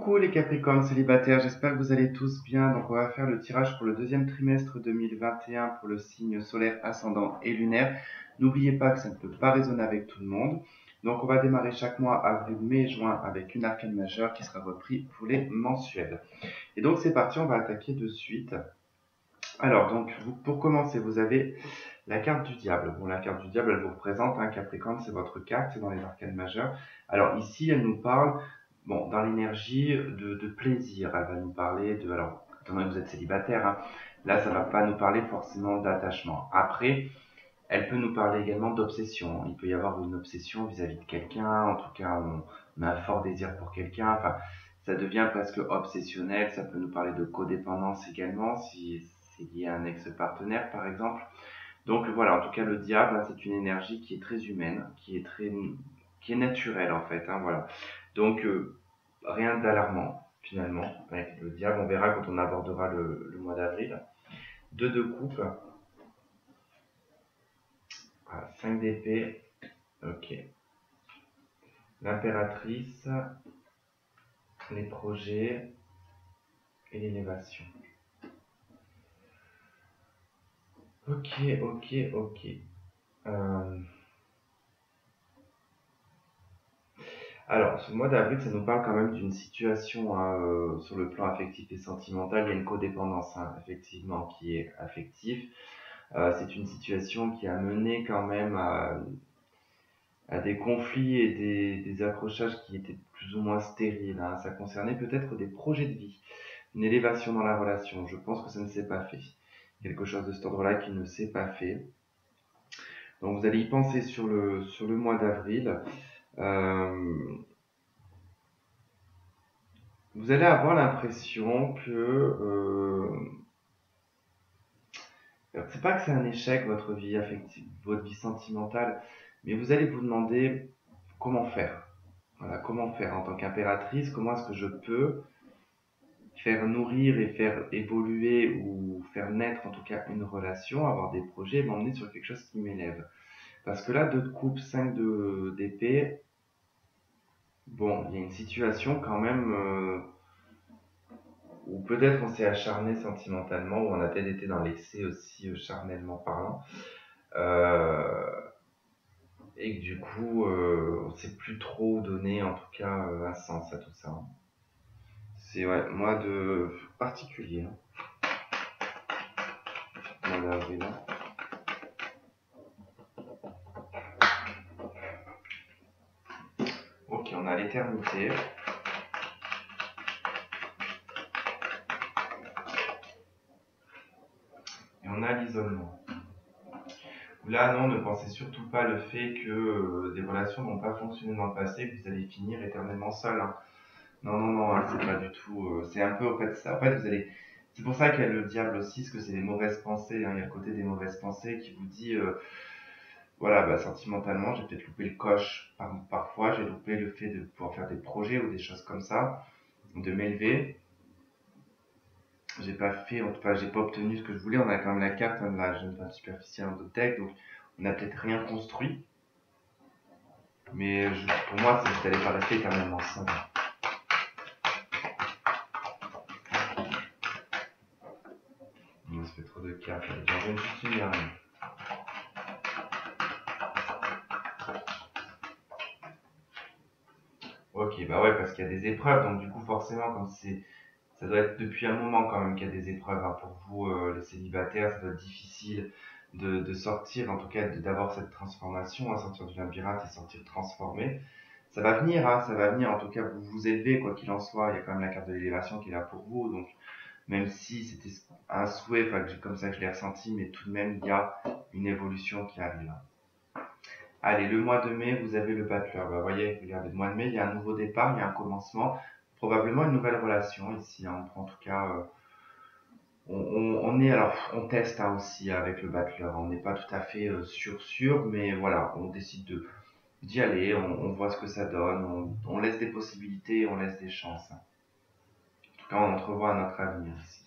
Coucou les Capricornes célibataires, j'espère que vous allez tous bien. Donc on va faire le tirage pour le deuxième trimestre 2021 pour le signe solaire, ascendant et lunaire. N'oubliez pas que ça ne peut pas résonner avec tout le monde. Donc on va démarrer chaque mois, avril, mai, juin, avec une arcane majeure qui sera reprise pour les mensuels. Et donc c'est parti, on va attaquer de suite. Alors donc pour commencer, vous avez la carte du diable. Bon, la carte du diable, elle vous représente, Capricorne, c'est votre carte, c'est dans les arcanes majeures. Alors ici, elle nous parle, bon, dans l'énergie de plaisir. Elle va nous parler de, alors, étant donné que vous êtes célibataire, là, ça va pas nous parler forcément d'attachement. Après, elle peut nous parler également d'obsession. Il peut y avoir une obsession vis-à-vis de quelqu'un. En tout cas, on a un fort désir pour quelqu'un. Enfin, ça devient presque obsessionnel. Ça peut nous parler de codépendance également, si c'est lié à un ex-partenaire, par exemple. Donc voilà, en tout cas, le diable, c'est une énergie qui est très humaine, qui est naturelle en fait. Voilà. Donc rien d'alarmant finalement avec le diable. On verra quand on abordera le mois d'avril. 2 de coupe, 5 d'épée, ok. L'impératrice, les projets et l'élévation. Ok. Alors, ce mois d'avril, ça nous parle quand même d'une situation sur le plan affectif et sentimental. Il y a une codépendance, effectivement, qui est affective. C'est une situation qui a mené quand même à des conflits et des accrochages qui étaient plus ou moins stériles. Ça concernait peut-être des projets de vie, une élévation dans la relation. Je pense que ça ne s'est pas fait. Quelque chose de cet ordre-là qui ne s'est pas fait. Donc vous allez y penser sur le mois d'avril. Vous allez avoir l'impression que c'est pas que c'est un échec votre vie affective, votre vie sentimentale, mais vous allez vous demander comment faire. Voilà, comment faire en tant qu'impératrice, comment est-ce que je peux faire nourrir et faire évoluer ou faire naître en tout cas une relation, avoir des projets, m'emmener sur quelque chose qui m'élève. Parce que là, 2 de coupe, 5 d'épée, bon, il y a une situation quand même où peut-être on s'est acharné sentimentalement, ou on a peut-être été dans l'excès aussi charnellement parlant, et que du coup on ne sait plus trop donner en tout cas un sens à tout ça. C'est ouais, mois de particulier, mois d'avril. Ok, on a l'éternité. Et on a l'isolement. Là, non, ne pensez surtout pas le fait que des relations n'ont pas fonctionné dans le passé, que vous allez finir éternellement seul. Non, c'est pas du tout. C'est un peu en fait ça. En fait, vous allez. C'est pour ça qu'il y a le diable aussi, parce que c'est des mauvaises pensées. Il y a le côté des mauvaises pensées qui vous dit, voilà, sentimentalement, j'ai peut-être loupé le coche parfois. J'ai loupé le fait de pouvoir faire des projets ou des choses comme ça, de m'élever. J'ai pas fait, en tout cas, j'ai pas obtenu ce que je voulais. On a quand même la carte de la jeune femme superficielle en deck, donc on n'a peut-être rien construit. Mais pour moi, vous n'allez pas rester éternellement seul. On se fait trop de cartes. J'en viens juste une dernière. Ok, bah ouais, parce qu'il y a des épreuves, donc du coup, forcément, comme ça doit être depuis un moment quand même qu'il y a des épreuves pour vous, les célibataires, ça doit être difficile de sortir, en tout cas d'avoir cette transformation, sortir du labyrinthe et sortir transformé. Ça va venir, ça va venir, en tout cas vous vous élevez, quoi qu'il en soit, il y a quand même la carte de l'élévation qui est là pour vous, donc même si c'était un souhait, comme ça que je l'ai ressenti, mais tout de même il y a une évolution qui arrive. Allez, le mois de mai, vous avez le battleur. Vous voyez, regardez, le mois de mai, il y a un nouveau départ, il y a un commencement, probablement une nouvelle relation ici. On prend en tout cas, on teste aussi avec le battleur. On n'est pas tout à fait sûr, mais voilà, on décide d'y aller, on voit ce que ça donne, on laisse des possibilités, on laisse des chances. En tout cas, on entrevoit notre avenir ici.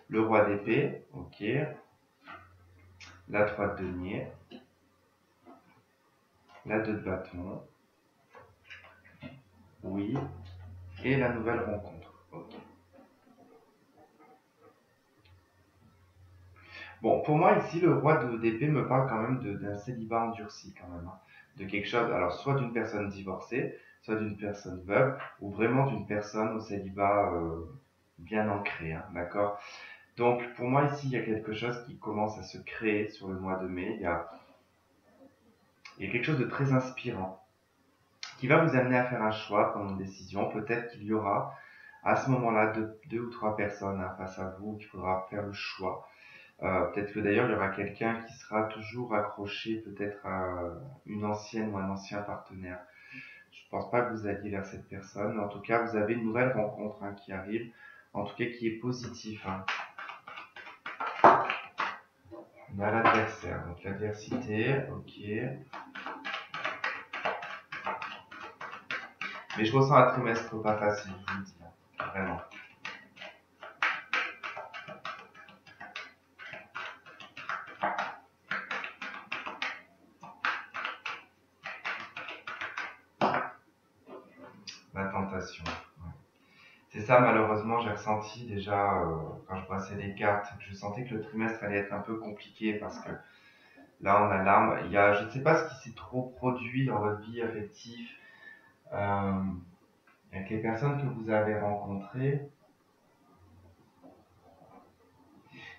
Le roi d'épée, ok. La 3 de denier. La 2 de bâton. Oui. et la nouvelle rencontre. Ok. Bon, pour moi ici, le roi d'épée me parle quand même d'un célibat endurci quand même, hein. De quelque chose, alors soit d'une personne divorcée, soit d'une personne veuve, ou vraiment d'une personne au célibat bien ancré, hein, d'accord? Donc pour moi ici, il y a quelque chose qui commence à se créer sur le mois de mai. Il y a quelque chose de très inspirant qui va vous amener à faire un choix, prendre une décision. Peut-être qu'il y aura à ce moment-là deux ou trois personnes, hein, face à vous, qu'il faudra faire le choix. Peut-être que d'ailleurs il y aura quelqu'un qui sera toujours accroché peut-être à une ancienne ou un ancien partenaire. Je ne pense pas que vous alliez vers cette personne. En tout cas, vous avez une nouvelle rencontre, hein, qui arrive, en tout cas qui est positive, hein. On a l'adversaire, donc l'adversité, ok. Mais je ressens un trimestre pas facile, je vous le dis, hein, vraiment. La tentation. Ouais. C'est ça, malheureusement, j'ai ressenti déjà, quand je brassais les cartes, que je sentais que le trimestre allait être un peu compliqué parce que là, on a l'arme. Je ne sais pas ce qui s'est trop produit dans votre vie affective, euh, avec les personnes que vous avez rencontrées.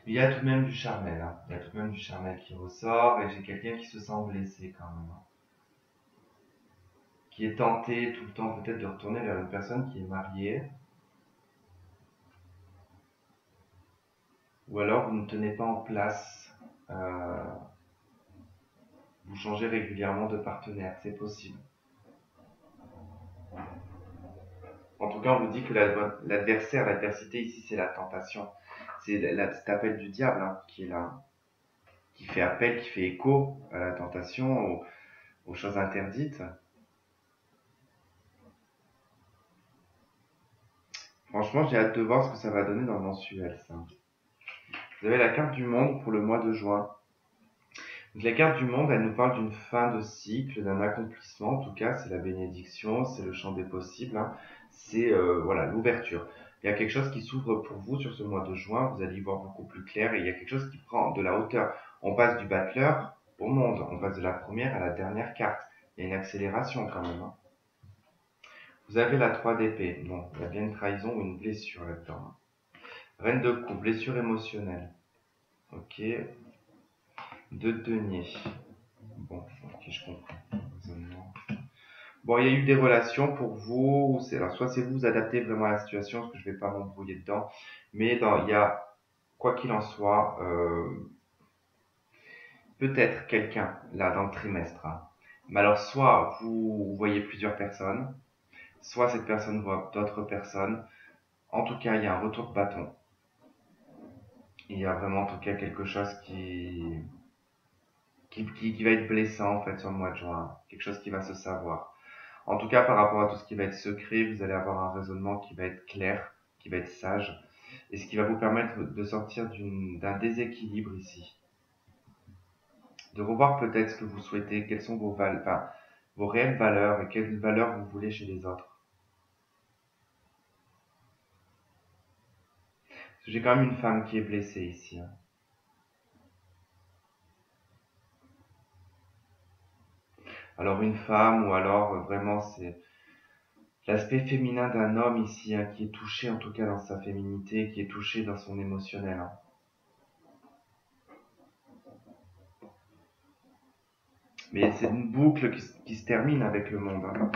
Il y a tout de même du charnel, hein. Il y a tout de même du charnel qui ressort et j'ai quelqu'un qui se sent blessé quand même, hein. Qui est tenté tout le temps peut-être de retourner vers une personne qui est mariée. Ou alors vous ne tenez pas en place, euh, vous changez régulièrement de partenaire, c'est possible. En tout cas, on vous dit que l'adversaire, l'adversité ici, c'est la tentation. C'est cet appel du diable, hein, qui est là, qui fait appel, qui fait écho à la tentation, aux choses interdites. Franchement, j'ai hâte de voir ce que ça va donner dans le mensuel, ça. Vous avez la carte du monde pour le mois de juin. Donc, la carte du monde, elle nous parle d'une fin de cycle, d'un accomplissement. En tout cas, c'est la bénédiction, c'est le champ des possibles, hein. C'est voilà, l'ouverture. Il y a quelque chose qui s'ouvre pour vous sur ce mois de juin. Vous allez y voir beaucoup plus clair et il y a quelque chose qui prend de la hauteur. On passe du battleur au monde. On passe de la première à la dernière carte. Il y a une accélération quand même, hein. Vous avez la 3 d'épée. Non, il y a bien une trahison ou une blessure là-dedans, hein. Reine de coupe, blessure émotionnelle. Ok. De denier. Bon, ok, je comprends. Raisonnement. Bon, il y a eu des relations pour vous. Alors, soit c'est vous adaptez vraiment à la situation, parce que je ne vais pas m'embrouiller dedans. Mais il y a, quoi qu'il en soit, peut-être quelqu'un, là, dans le trimestre, hein. Mais alors, soit vous voyez plusieurs personnes, soit cette personne voit d'autres personnes. En tout cas, il y a un retour de bâton. Il y a vraiment, en tout cas, quelque chose qui va être blessant, en fait, sur le mois de juin. Quelque chose qui va se savoir. En tout cas, par rapport à tout ce qui va être secret, vous allez avoir un raisonnement qui va être clair, qui va être sage, et ce qui va vous permettre de sortir d'un déséquilibre ici. De revoir peut-être ce que vous souhaitez, quelles sont vos réelles valeurs et quelles valeurs vous voulez chez les autres. Parce que j'ai quand même une femme qui est blessée ici, hein. Alors une femme, ou alors vraiment c'est l'aspect féminin d'un homme ici, hein, qui est touché en tout cas dans sa féminité, qui est touché dans son émotionnel, hein. Mais c'est une boucle qui se termine avec le monde, hein.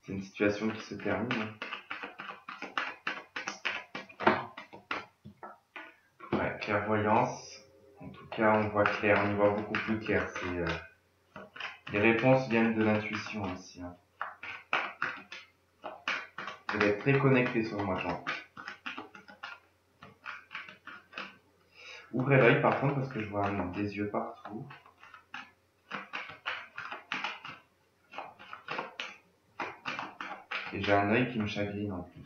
C'est une situation qui se termine, hein. Ouais, clairvoyance. En tout cas, on voit clair, on y voit beaucoup plus clair. Les réponses viennent de l'intuition aussi, hein. Vous allez être très connecté sur le mois de juin. Ouvrez l'œil par contre parce que je vois des yeux partout. Et j'ai un œil qui me chagrine en plus.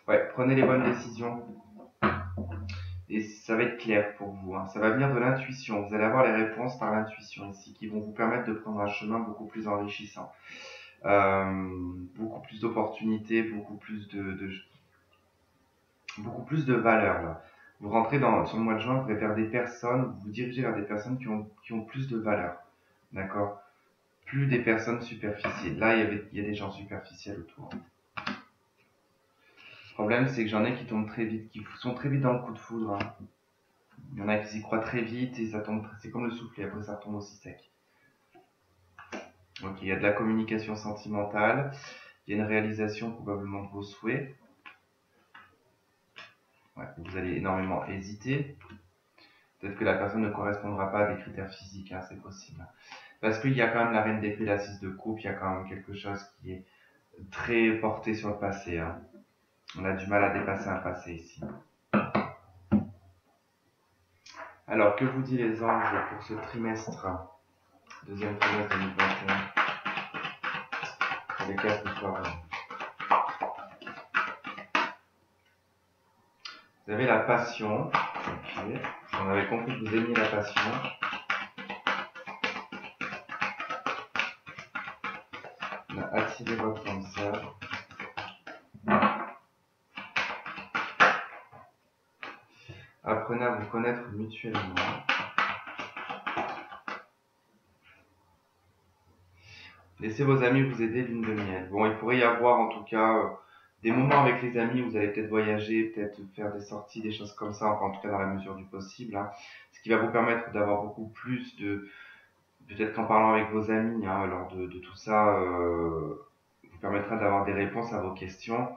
Ouais, prenez les bonnes décisions. et ça va être clair pour vous, hein. Ça va venir de l'intuition. Vous allez avoir les réponses par l'intuition ici, qui vont vous permettre de prendre un chemin beaucoup plus enrichissant. Beaucoup plus d'opportunités, beaucoup plus de valeur là. Vous rentrez sur le mois de juin, vous allez vers des personnes, vous vous dirigez vers des personnes qui ont plus de valeur. D'accord? Plus des personnes superficielles. Là, il y a des gens superficiels autour. Le problème, c'est que j'en ai qui tombent très vite, qui sont très vite dans le coup de foudre, hein. Il y en a qui s'y croient très vite et ça tombe, c'est comme le soufflet, après ça retombe aussi sec. Ok, il y a de la communication sentimentale, il y a une réalisation probablement de vos souhaits. Ouais, vous allez énormément hésiter. Peut-être que la personne ne correspondra pas à des critères physiques, hein, c'est possible. Parce qu'il y a quand même la reine d'épée, la 6 de coupe, il y a quand même quelque chose qui est très porté sur le passé, hein. On a du mal à dépasser un passé ici. Alors, que vous dit les anges pour ce trimestre, deuxième trimestre 2021, pour les Capricornes? Vous avez la passion. Ok. On avait compris que vous aimiez la passion. On a attiré votre âme sœur. Apprenez à vous connaître mutuellement. Laissez vos amis vous aider lune de miel. Bon, il pourrait y avoir en tout cas des moments avec les amis où vous allez peut-être voyager, peut-être faire des sorties, des choses comme ça, enfin, en tout cas dans la mesure du possible, hein. Ce qui va vous permettre d'avoir beaucoup plus de... Peut-être qu'en parlant avec vos amis, hein, lors de tout ça, vous permettra d'avoir des réponses à vos questions.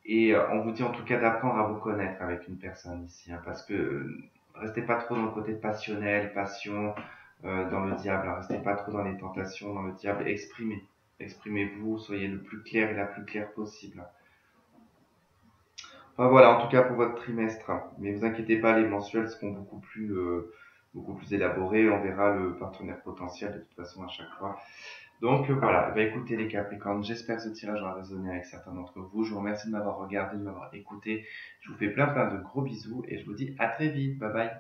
Et on vous dit en tout cas d'apprendre à vous connaître avec une personne ici, hein, parce que restez pas trop dans le côté passionnel, passion, dans le diable, hein, restez pas trop dans les tentations, dans le diable, exprimez-vous, soyez le plus clair et la plus claire possible. Enfin voilà, en tout cas pour votre trimestre, mais vous inquiétez pas, les mensuels seront beaucoup plus élaborés, on verra le partenaire potentiel de toute façon à chaque fois. Donc voilà, écoutez les Capricornes, j'espère que ce tirage aura résonné avec certains d'entre vous. Je vous remercie de m'avoir regardé, de m'avoir écouté. Je vous fais plein de gros bisous et je vous dis à très vite. Bye bye.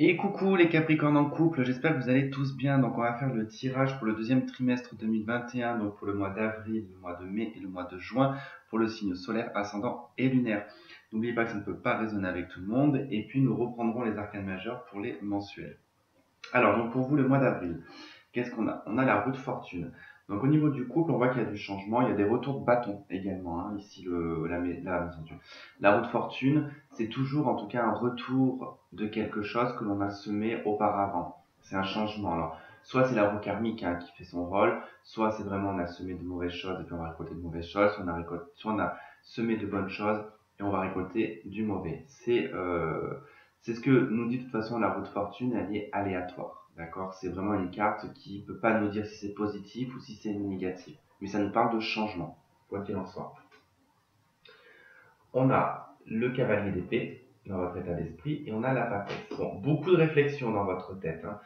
Et coucou les Capricornes en couple, j'espère que vous allez tous bien. Donc on va faire le tirage pour le deuxième trimestre 2021, donc pour le mois d'avril, le mois de mai et le mois de juin, pour le signe solaire, ascendant et lunaire. N'oubliez pas que ça ne peut pas résonner avec tout le monde, et puis nous reprendrons les arcanes majeures pour les mensuels. Alors donc pour vous le mois d'avril, qu'est-ce qu'on a? On a la roue de fortune. Donc au niveau du couple, on voit qu'il y a du changement, il y a des retours de bâton également, hein, ici la roue de fortune, c'est toujours en tout cas un retour de quelque chose que l'on a semé auparavant. C'est un changement. Alors, soit c'est la roue karmique, hein, qui fait son rôle, soit c'est vraiment on a semé de mauvaises choses et puis on va récolter de mauvaises choses, soit on a semé de bonnes choses et on va récolter du mauvais. C'est ce que nous dit de toute façon la roue de fortune, elle est aléatoire. D'accord? C'est vraiment une carte qui ne peut pas nous dire si c'est positif ou si c'est négatif. Mais ça nous parle de changement, quoi qu'il en soit. On a le cavalier d'épée dans votre état d'esprit et on a la papesse. Bon, beaucoup de réflexions dans votre tête, hein.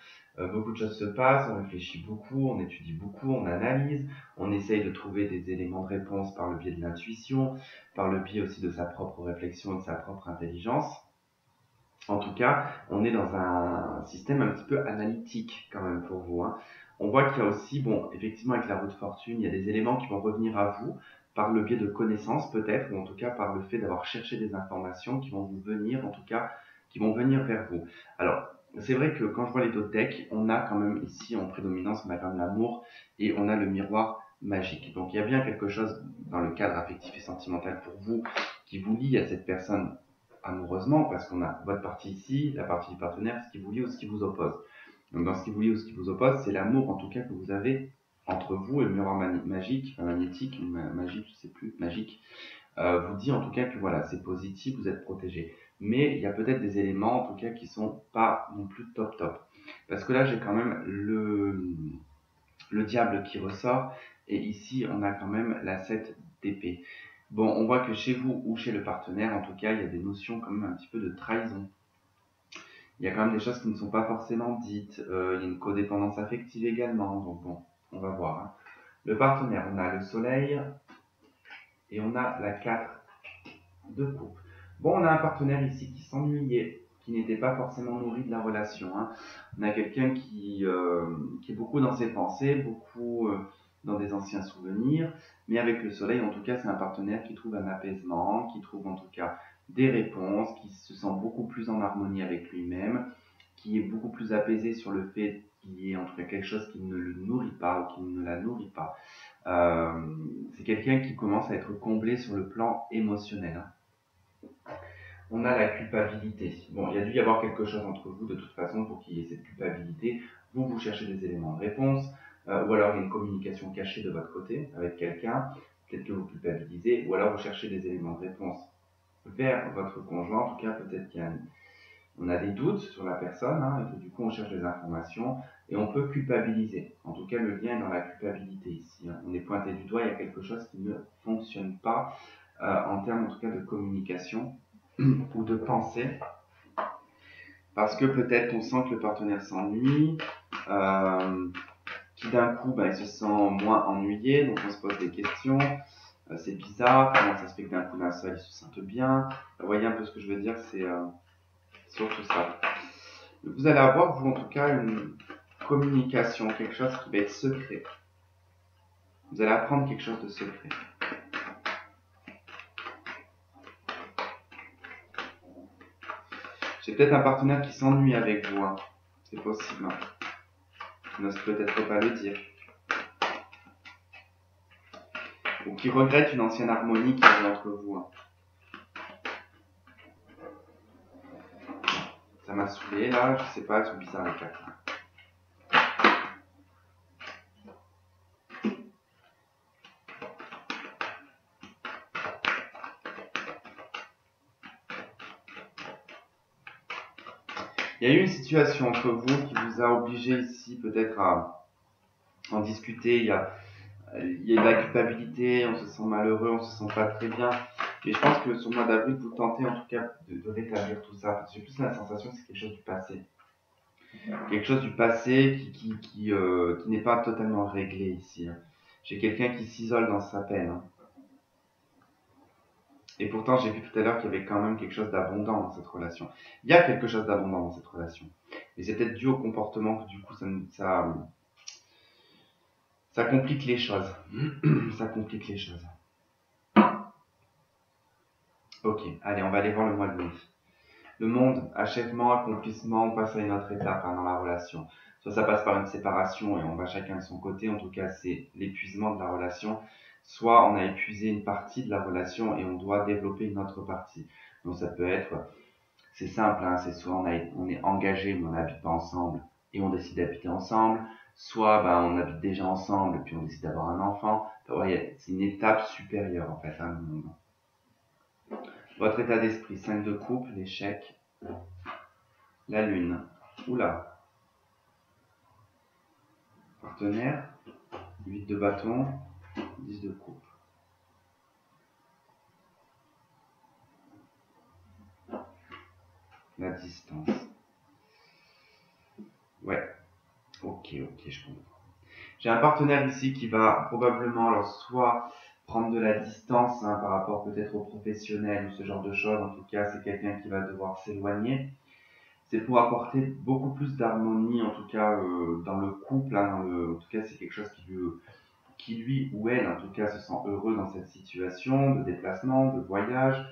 Beaucoup de choses se passent, on réfléchit beaucoup, on étudie beaucoup, on analyse, on essaye de trouver des éléments de réponse par le biais de l'intuition, par le biais aussi de sa propre réflexion et de sa propre intelligence. En tout cas, on est dans un système un petit peu analytique quand même pour vous, hein. On voit qu'il y a aussi, bon, effectivement avec la roue de fortune, il y a des éléments qui vont revenir à vous par le biais de connaissances peut-être, ou en tout cas par le fait d'avoir cherché des informations qui vont vous venir, en tout cas, qui vont venir vers vous. Alors, c'est vrai que quand je vois les deux decks, on a quand même ici en prédominance, on a quand même l'amour et on a le miroir magique. Donc il y a bien quelque chose dans le cadre affectif et sentimental pour vous qui vous lie à cette personne amoureusement, parce qu'on a votre partie ici, la partie du partenaire, ce qui vous lie ou ce qui vous oppose. Donc dans ce qui vous lie ou ce qui vous oppose, c'est l'amour en tout cas que vous avez entre vous et le miroir magique, magique, je sais plus, magique, vous dit en tout cas que voilà, c'est positif, vous êtes protégé. mais il y a peut-être des éléments en tout cas qui sont pas non plus top top. Parce que là j'ai quand même le diable qui ressort, et ici on a quand même la 7 d'épée. Bon, on voit que chez vous ou chez le partenaire, en tout cas, il y a des notions quand même un petit peu de trahison. Il y a quand même des choses qui ne sont pas forcément dites. Il y a une codépendance affective également. Donc bon, on va voir. Hein. Le partenaire, on a le soleil et on a la 4 de coupe. Bon, on a un partenaire ici qui s'ennuyait, qui n'était pas forcément nourri de la relation. Hein. On a quelqu'un qui est beaucoup dans ses pensées, beaucoup dans des anciens souvenirs. Mais avec le soleil, en tout cas, c'est un partenaire qui trouve un apaisement, qui trouve en tout cas des réponses, qui se sent beaucoup plus en harmonie avec lui-même, qui est beaucoup plus apaisé sur le fait qu'il y ait en tout cas quelque chose qui ne le nourrit pas ou qui ne la nourrit pas. C'est quelqu'un qui commence à être comblé sur le plan émotionnel. Hein. On a la culpabilité. Bon, il y a dû y avoir quelque chose entre vous de toute façon pour qu'il y ait cette culpabilité. Vous cherchez des éléments de réponse, ou alors il y a une communication cachée de votre côté avec quelqu'un, peut-être que vous culpabilisez, ou alors vous cherchez des éléments de réponse vers votre conjoint. En tout cas, peut-être qu'on a des doutes sur la personne, hein, et que du coup on cherche des informations, et on peut culpabiliser. En tout cas, le lien est dans la culpabilité ici. Hein. On est pointé du doigt, il y a quelque chose qui ne fonctionne pas en termes en tout cas de communication ou de pensée, parce que peut-être on sent que le partenaire s'ennuie, qui d'un coup il se sent moins ennuyé, donc on se pose des questions, c'est bizarre, comment ça se fait que d'un coup d'un seul il se sente bien. Vous voyez un peu ce que je veux dire, c'est surtout ça. Vous allez avoir, vous en tout cas, une communication, quelque chose qui va être secret. Vous allez apprendre quelque chose de secret. J'ai peut-être un partenaire qui s'ennuie avec vous, hein. C'est possible. Hein. Qui n'ose peut-être pas le dire. Ou qui regrette une ancienne harmonie qui avait entre vous. Hein. Ça m'a saoulé là, je sais pas, elles sont bizarres les cartes. Il y a eu une situation entre vous qui vous a obligé ici peut-être à en discuter. Il y a de la culpabilité, on se sent malheureux, on se sent pas très bien. Et je pense que sur le mois d'avril, vous tentez en tout cas de rétablir tout ça. J'ai plus la sensation que c'est quelque chose du passé. Quelque chose du passé qui n'est pas totalement réglé ici. Hein. J'ai quelqu'un qui s'isole dans sa peine. Hein. Et pourtant, j'ai vu tout à l'heure qu'il y avait quand même quelque chose d'abondant dans cette relation. Il y a quelque chose d'abondant dans cette relation. Mais c'est peut-être dû au comportement que du coup, ça complique les choses. Ça complique les choses. Ok, allez, on va aller voir le mois de mai. Le monde, achèvement, accomplissement, on passe à une autre étape hein, dans la relation. Soit ça passe par une séparation et on va chacun de son côté, en tout cas c'est l'épuisement de la relation. Soit on a épuisé une partie de la relation et on doit développer une autre partie. Donc ça peut être, c'est simple, hein, c'est soit on est engagé mais on n'habite pas ensemble et on décide d'habiter ensemble. Soit on habite déjà ensemble et puis on décide d'avoir un enfant. Enfin, ouais, c'est une étape supérieure en fait, hein, le monde. Votre état d'esprit, 5 de coupe, l'échec, la lune. Oula. Partenaire, 8 de bâton, 10 de coupe. La distance. Ouais. Ok, je comprends. J'ai un partenaire ici qui va probablement, alors soit prendre de la distance hein, par rapport peut-être aux professionnels ou ce genre de choses. En tout cas, c'est quelqu'un qui va devoir s'éloigner. C'est pour apporter beaucoup plus d'harmonie, en tout cas dans le couple. Hein, en tout cas, c'est quelque chose qui lui ou elle, en tout cas, se sent heureux dans cette situation de déplacement, de voyage.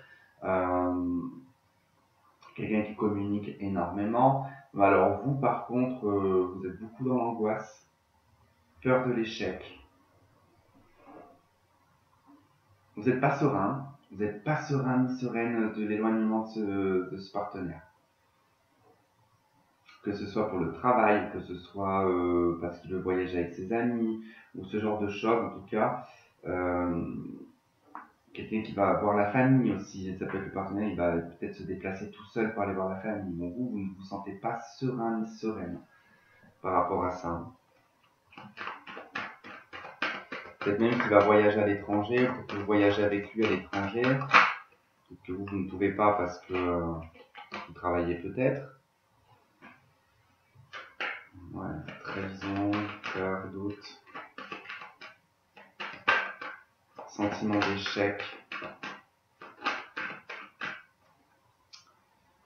Quelqu'un qui communique énormément. Alors vous, par contre, vous êtes beaucoup dans l'angoisse, peur de l'échec. Vous n'êtes pas serein. Vous n'êtes pas serein ni sereine de l'éloignement de ce partenaire. Que ce soit pour le travail, que ce soit parce qu'il veut voyager avec ses amis, ou ce genre de choses en tout cas. Quelqu'un qui va voir la famille aussi, ça peut être le partenaire, il va peut-être se déplacer tout seul pour aller voir la famille. Bon, vous ne vous sentez pas serein ni sereine par rapport à ça. Peut-être même qu'il va voyager à l'étranger, peut-être que vous voyagez avec lui à l'étranger, peut-être que vous ne pouvez pas parce que vous travaillez peut-être. Ouais, trahison, peur, doute, sentiment d'échec.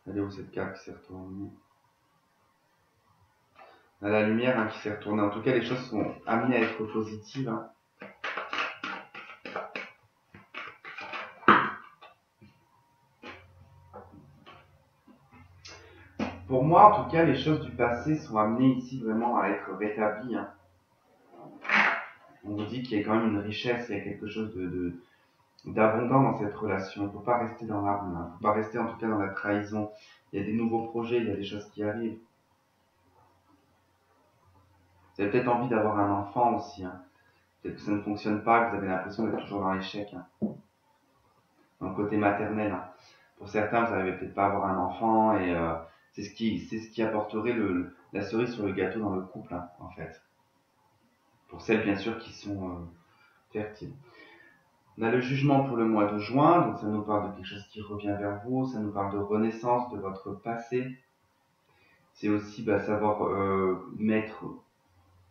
Elle est où cette carte qui s'est retournée? On a la lumière qui s'est retournée. En tout cas, les choses sont amenées à être positives. Pour moi, en tout cas, les choses du passé sont amenées ici vraiment à être rétablies. On vous dit qu'il y a quand même une richesse, il y a quelque chose d'abondant dans cette relation. Il ne faut pas rester dans l'arme, il ne faut pas rester en tout cas dans la trahison. Il y a des nouveaux projets, il y a des choses qui arrivent. Vous avez peut-être envie d'avoir un enfant aussi. Peut-être que ça ne fonctionne pas, que vous avez l'impression d'être toujours dans l'échec. Dans le côté maternel. Pour certains, vous n'arrivez peut-être pas à avoir un enfant et c'est ce qui apporterait la cerise sur le gâteau dans le couple, en fait. Pour celles, bien sûr, qui sont fertiles. On a le jugement pour le mois de juin, donc ça nous parle de quelque chose qui revient vers vous, ça nous parle de renaissance de votre passé. C'est aussi savoir mettre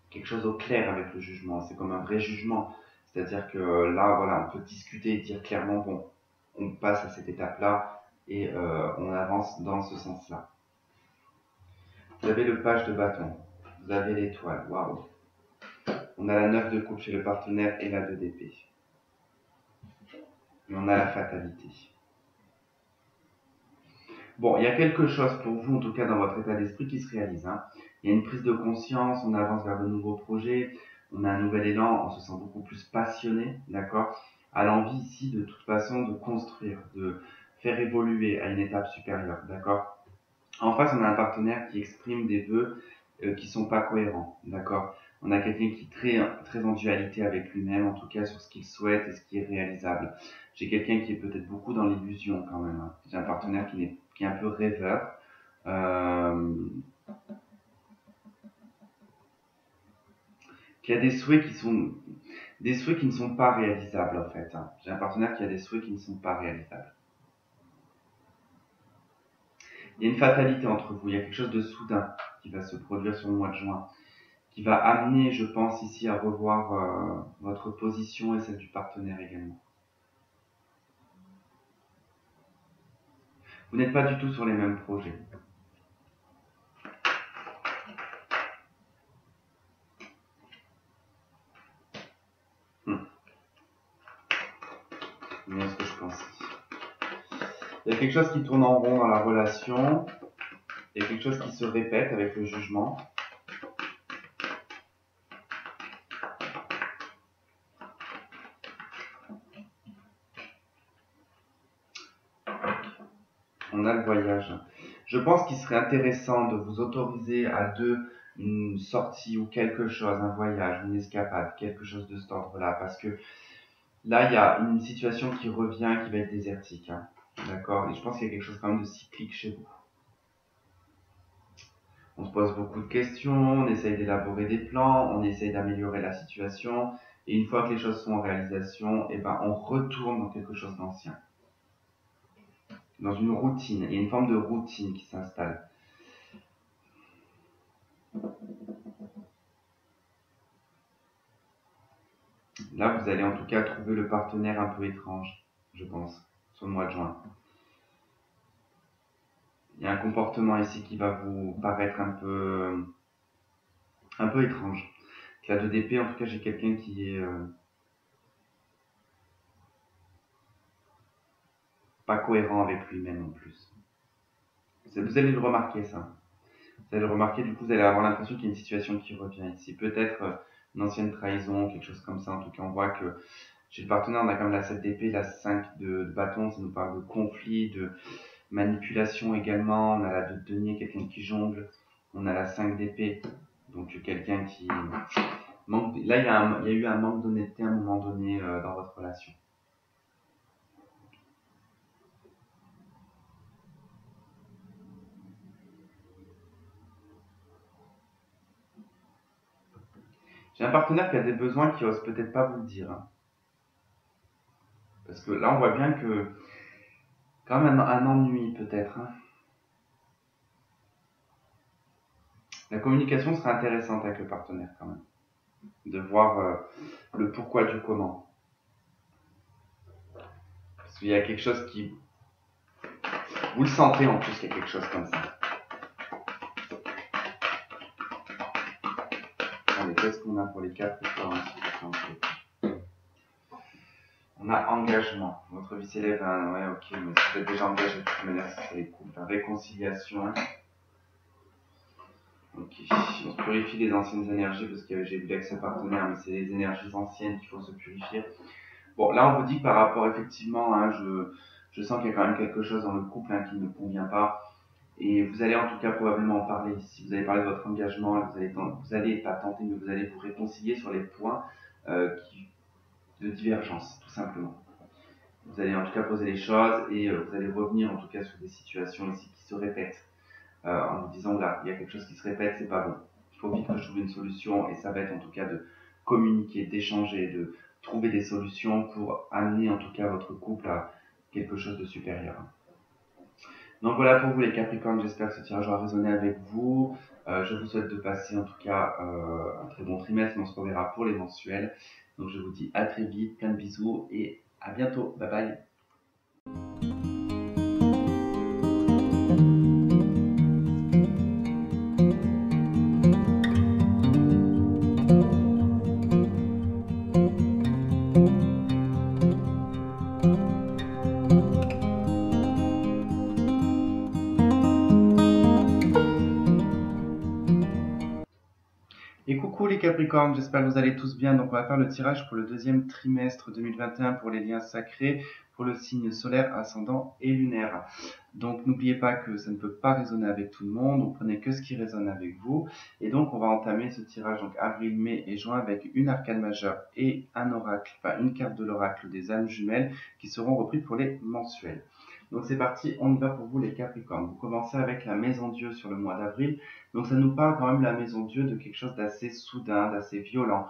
quelque chose au clair avec le jugement. C'est comme un vrai jugement. C'est-à-dire que là, voilà, on peut discuter et dire clairement, bon, on passe à cette étape-là et on avance dans ce sens-là. Vous avez le page de bâton, vous avez l'étoile, waouh. On a la 9 de coupe chez le partenaire et la 2 d'épée. Et on a la fatalité. Bon, il y a quelque chose pour vous, en tout cas dans votre état d'esprit, qui se réalise. Il y a une prise de conscience, on avance vers de nouveaux projets, on a un nouvel élan, on se sent beaucoup plus passionné, d'accord, à l'envie ici de toute façon de construire, de faire évoluer à une étape supérieure, d'accord. En face, on a un partenaire qui exprime des vœux qui sont pas cohérents, d'accord. On a quelqu'un qui est très en dualité avec lui-même, en tout cas sur ce qu'il souhaite et ce qui est réalisable. J'ai quelqu'un qui est peut-être beaucoup dans l'illusion quand même. J'ai un partenaire qui est un peu rêveur. Qui a des souhaits qui ne sont pas réalisables en fait. J'ai un partenaire qui a des souhaits qui ne sont pas réalisables. Il y a une fatalité entre vous, il y a quelque chose de soudain qui va se produire sur le mois de juin, qui va amener, je pense, ici à revoir votre position et celle du partenaire également. Vous n'êtes pas du tout sur les mêmes projets. Mais ce que je pense. Il y a quelque chose qui tourne en rond dans la relation. Il y a quelque chose qui se répète avec le jugement. On a le voyage. Je pense qu'il serait intéressant de vous autoriser à deux une sortie ou quelque chose, un voyage, une escapade, quelque chose de cet ordre-là, parce que là, il y a une situation qui revient, qui va être désertique, d'accord. Et je pense qu'il y a quelque chose quand même de cyclique chez vous. On se pose beaucoup de questions, on essaye d'élaborer des plans, on essaye d'améliorer la situation, et une fois que les choses sont en réalisation, on retourne dans quelque chose d'ancien. Dans une routine, il y a une forme de routine qui s'installe. Là, vous allez en tout cas trouver le partenaire un peu étrange, je pense, sur le mois de juin. Il y a un comportement ici qui va vous paraître un peu étrange. Avec la 2 d'épée, en tout cas, j'ai quelqu'un qui est pas cohérent avec lui-même en plus. Vous allez le remarquer, ça. Vous allez le remarquer, du coup, vous allez avoir l'impression qu'il y a une situation qui revient ici. Peut-être une ancienne trahison, quelque chose comme ça. En tout cas, on voit que chez le partenaire, on a quand même la 7 d'épée, la 5 de bâton, ça nous parle de conflit, de manipulation également. On a la 2 de denier, quelqu'un qui jongle. On a la 5 d'épée, donc quelqu'un qui manque. Là, il y a eu un manque d'honnêteté à un moment donné dans votre relation. J'ai un partenaire qui a des besoins qui ose peut-être pas vous le dire. Hein. Parce que là, on voit bien que quand même un ennui peut-être. Hein. La communication sera intéressante avec le partenaire quand même. De voir le pourquoi du comment. Parce qu'il y a quelque chose qui... Vous le sentez en plus qu'il y a quelque chose comme ça. Allez, qu'est-ce qu'on a pour les Capricornes? On a engagement. Votre vie s'élève à un... Ouais, ok, mais si vous êtes déjà engagé de toute manière, ça c'est cool. Réconciliation. Ok, on se purifie les anciennes énergies parce que j'ai vu l'ex-partenaire, mais c'est les énergies anciennes qu'il faut se purifier. Bon, là, on vous dit que par rapport, effectivement, hein, je sens qu'il y a quand même quelque chose dans le couple hein, qui ne convient pas. Et vous allez en tout cas probablement en parler. Si vous allez parler de votre engagement, vous allez pas tenter, mais vous allez vous réconcilier sur les points de divergence, tout simplement. Vous allez en tout cas poser les choses et vous allez revenir en tout cas sur des situations ici qui se répètent. En vous disant là, il y a quelque chose qui se répète, c'est pas bon. Il faut vite que je trouve une solution et ça va être en tout cas de communiquer, d'échanger, de trouver des solutions pour amener en tout cas votre couple à quelque chose de supérieur. Donc voilà pour vous les Capricornes, j'espère que ce tirage aura résonné avec vous. Je vous souhaite de passer en tout cas un très bon trimestre, mais on se reverra pour les mensuels. Donc je vous dis à très vite, plein de bisous et à bientôt. Bye bye. Et coucou les Capricornes, j'espère que vous allez tous bien. Donc on va faire le tirage pour le deuxième trimestre 2021 pour les liens sacrés, pour le signe solaire, ascendant et lunaire. Donc n'oubliez pas que ça ne peut pas résonner avec tout le monde, vous prenez que ce qui résonne avec vous. Et donc on va entamer ce tirage donc avril, mai et juin avec une arcane majeure et un oracle, enfin une carte de l'oracle des âmes jumelles qui seront repris pour les mensuels. Donc c'est parti, on y va pour vous les Capricornes. Vous commencez avec la maison Dieu sur le mois d'avril. Donc ça nous parle quand même la maison Dieu de quelque chose d'assez soudain, d'assez violent.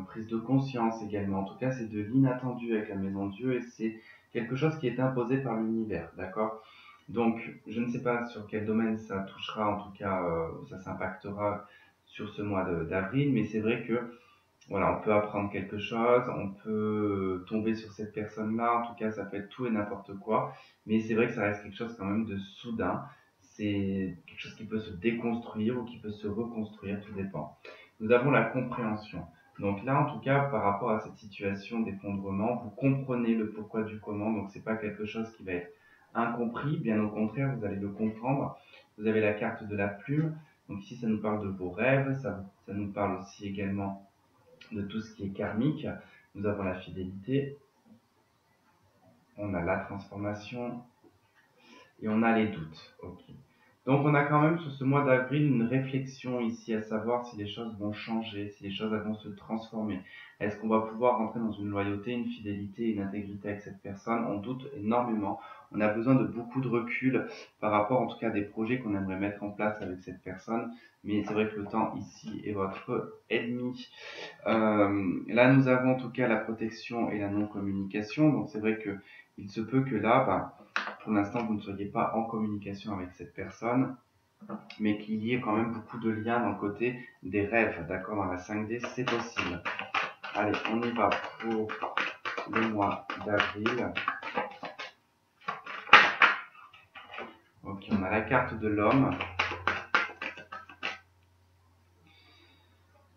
Prise de conscience également. En tout cas, c'est de l'inattendu avec la maison Dieu et c'est quelque chose qui est imposé par l'univers, d'accord? Donc, je ne sais pas sur quel domaine ça touchera, en tout cas, ça s'impactera sur ce mois d'avril, mais c'est vrai que voilà, on peut apprendre quelque chose, on peut tomber sur cette personne-là, en tout cas ça peut être tout et n'importe quoi, mais c'est vrai que ça reste quelque chose quand même de soudain, c'est quelque chose qui peut se déconstruire ou qui peut se reconstruire, tout dépend. Nous avons la compréhension. Donc là, en tout cas, par rapport à cette situation d'effondrement, vous comprenez le pourquoi du comment, donc c'est pas quelque chose qui va être incompris, bien au contraire, vous allez le comprendre. Vous avez la carte de la plume, donc ici ça nous parle de vos rêves, ça nous parle aussi également de tout ce qui est karmique. Nous avons la fidélité, on a la transformation et on a les doutes. Okay. Donc on a quand même sur ce mois d'avril une réflexion ici à savoir si les choses vont changer, si les choses vont se transformer. Est-ce qu'on va pouvoir rentrer dans une loyauté, une fidélité, une intégrité avec cette personne? On doute énormément. On a besoin de beaucoup de recul par rapport en tout cas à des projets qu'on aimerait mettre en place avec cette personne. Mais c'est vrai que le temps ici est votre ennemi. Là nous avons en tout cas la protection et la non-communication. Donc c'est vrai que il se peut que là, pour l'instant, vous ne soyez pas en communication avec cette personne, mais qu'il y ait quand même beaucoup de liens dans le côté des rêves, d'accord, dans la 5D, c'est possible. Allez, on y va pour le mois d'avril. Ok, on a la carte de l'homme.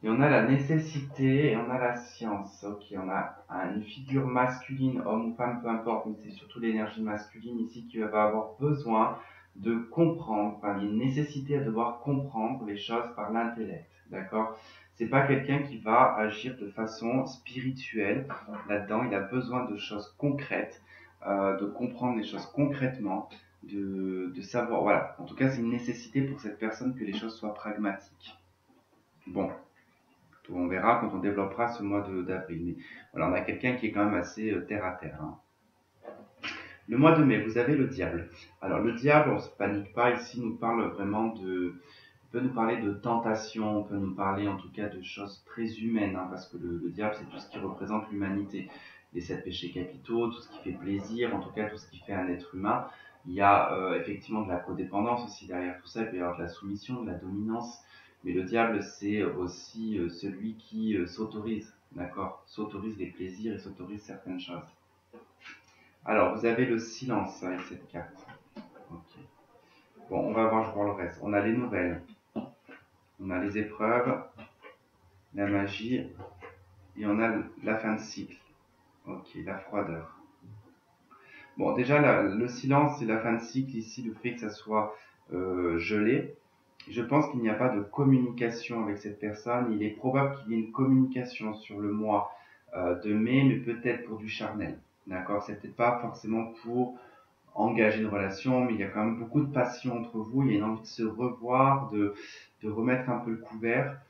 Et on a la nécessité et on a la science. Ok, on a une figure masculine, homme ou femme, peu importe, mais c'est surtout l'énergie masculine ici qui va avoir besoin de comprendre, enfin, il y a une nécessité à devoir comprendre les choses par l'intellect, d'accord? C'est pas quelqu'un qui va agir de façon spirituelle là-dedans, il a besoin de choses concrètes, de comprendre les choses concrètement, de savoir, voilà. En tout cas, c'est une nécessité pour cette personne que les choses soient pragmatiques. Bon. On verra quand on développera ce mois d'avril. Mais voilà, on a quelqu'un qui est quand même assez terre à terre. Hein. Le mois de mai, vous avez le diable. Alors le diable, on ne se panique pas, ici nous parle vraiment de peut nous parler de tentation, peut nous parler en tout cas de choses très humaines, hein, parce que le diable, c'est tout ce qui représente l'humanité. Les 7 péchés capitaux, tout ce qui fait plaisir, en tout cas tout ce qui fait un être humain. Il y a effectivement de la codépendance aussi derrière tout ça, il peut y avoir de la soumission, de la dominance, mais le diable, c'est aussi celui qui s'autorise, d'accord, s'autorise des plaisirs et s'autorise certaines choses. Alors, vous avez le silence avec cette carte. Ok. Bon, on va voir le reste. On a les nouvelles, on a les épreuves, la magie, et on a la fin de cycle. Ok, la froideur. Bon, déjà, le silence et la fin de cycle, ici, le fait que ça soit gelé, je pense qu'il n'y a pas de communication avec cette personne. Il est probable qu'il y ait une communication sur le mois de mai, mais peut-être pour du charnel. D'accord? C'est peut-être pas forcément pour engager une relation, mais il y a quand même beaucoup de passion entre vous. Il y a une envie de se revoir, de remettre un peu le couvert.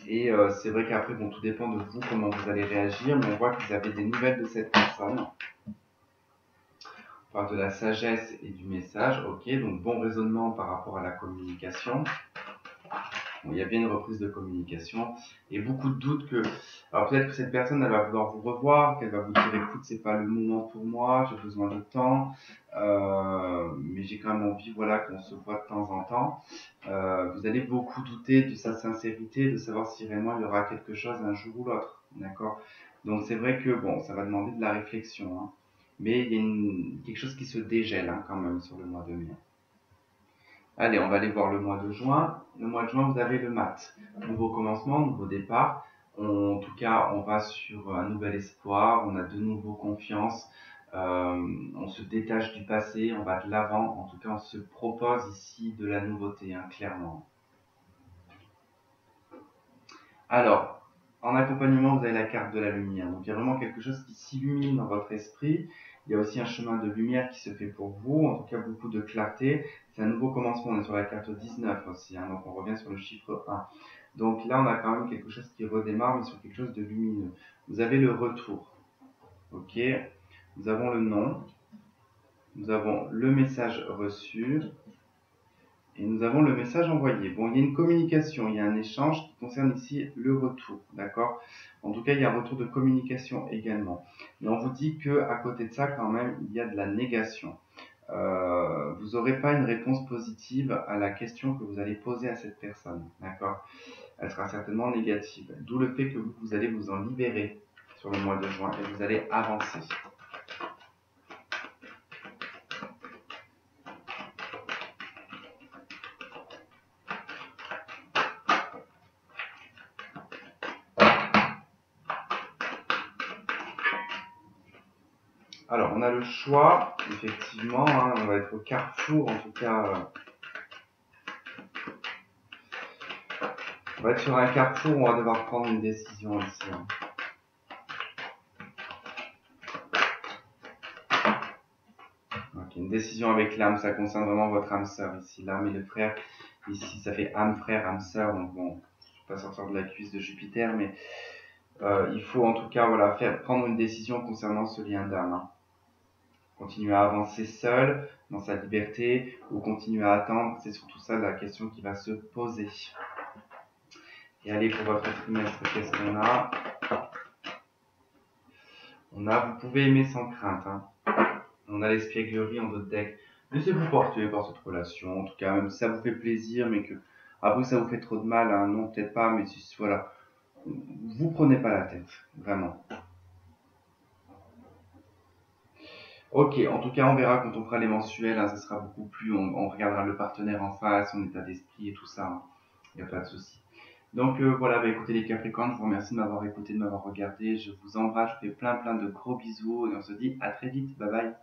Et c'est vrai qu'après, bon, tout dépend de vous, comment vous allez réagir, mais on voit que vous avez des nouvelles de cette personne. On parle de la sagesse et du message, ok, donc bon raisonnement par rapport à la communication. Bon, il y a bien une reprise de communication et beaucoup de doutes que, alors peut-être que cette personne, elle va vouloir vous revoir, qu'elle va vous dire, écoute, c'est pas le moment pour moi, j'ai besoin de temps, mais j'ai quand même envie, voilà, qu'on se voit de temps en temps. Vous allez beaucoup douter de sa sincérité, de savoir si réellement il y aura quelque chose un jour ou l'autre, d'accord? Donc c'est vrai que, bon, ça va demander de la réflexion, hein, mais il y a quelque chose qui se dégèle, hein, quand même, sur le mois de mai. Allez, on va aller voir le mois de juin. Le mois de juin, vous avez le mat. Nouveau commencement, nouveau départ. En tout cas, on va sur un nouvel espoir, on a de nouveau confiance, on se détache du passé, on va de l'avant. En tout cas, on se propose ici de la nouveauté, hein, clairement. Alors, en accompagnement, vous avez la carte de la lumière. Donc, il y a vraiment quelque chose qui s'illumine dans votre esprit. Il y a aussi un chemin de lumière qui se fait pour vous, en tout cas beaucoup de clarté. C'est un nouveau commencement, on est sur la carte 19 aussi, hein, donc on revient sur le chiffre 1. Donc là, on a quand même quelque chose qui redémarre, mais sur quelque chose de lumineux. Vous avez le retour, ok. Nous avons le nom, nous avons le message reçu, et nous avons le message envoyé. Bon, il y a une communication, il y a un échange qui concerne ici le retour, d'accord? En tout cas, il y a un retour de communication également. Mais on vous dit que à côté de ça, quand même, il y a de la négation. Vous n'aurez pas une réponse positive à la question que vous allez poser à cette personne, d'accord? Elle sera certainement négative. D'où le fait que vous allez vous en libérer sur le mois de juin et vous allez avancer. Alors, on a le choix, effectivement, hein, on va être au carrefour, en tout cas, on va être sur un carrefour où on va devoir prendre une décision ici. Hein. Okay, une décision avec l'âme, ça concerne vraiment votre âme sœur ici. L'âme et le frère, ici, ça fait âme frère, âme sœur, donc bon, je ne vais pas sortir de la cuisse de Jupiter, mais il faut en tout cas voilà, prendre une décision concernant ce lien d'âme. Hein. Continuer à avancer seul dans sa liberté ou continuer à attendre, c'est surtout ça la question qui va se poser. Et allez pour votre trimestre, qu'est-ce qu'on a? Vous pouvez aimer sans crainte. Hein. On a l'espièglerie en d'autres decks. Laissez-vous porter par cette relation, en tout cas, même si ça vous fait plaisir, mais que après ça vous fait trop de mal, hein, non peut-être pas, mais si, voilà, vous prenez pas la tête, vraiment. Ok, en tout cas, on verra quand on fera les mensuels, hein, ça sera beaucoup plus, on regardera le partenaire en face, son état d'esprit et tout ça, il n'y a pas de souci. Donc voilà, bah, écoutez les Capricornes, je vous remercie de m'avoir écouté, de m'avoir regardé, je vous embrasse, je vous fais plein de gros bisous et on se dit à très vite, bye bye.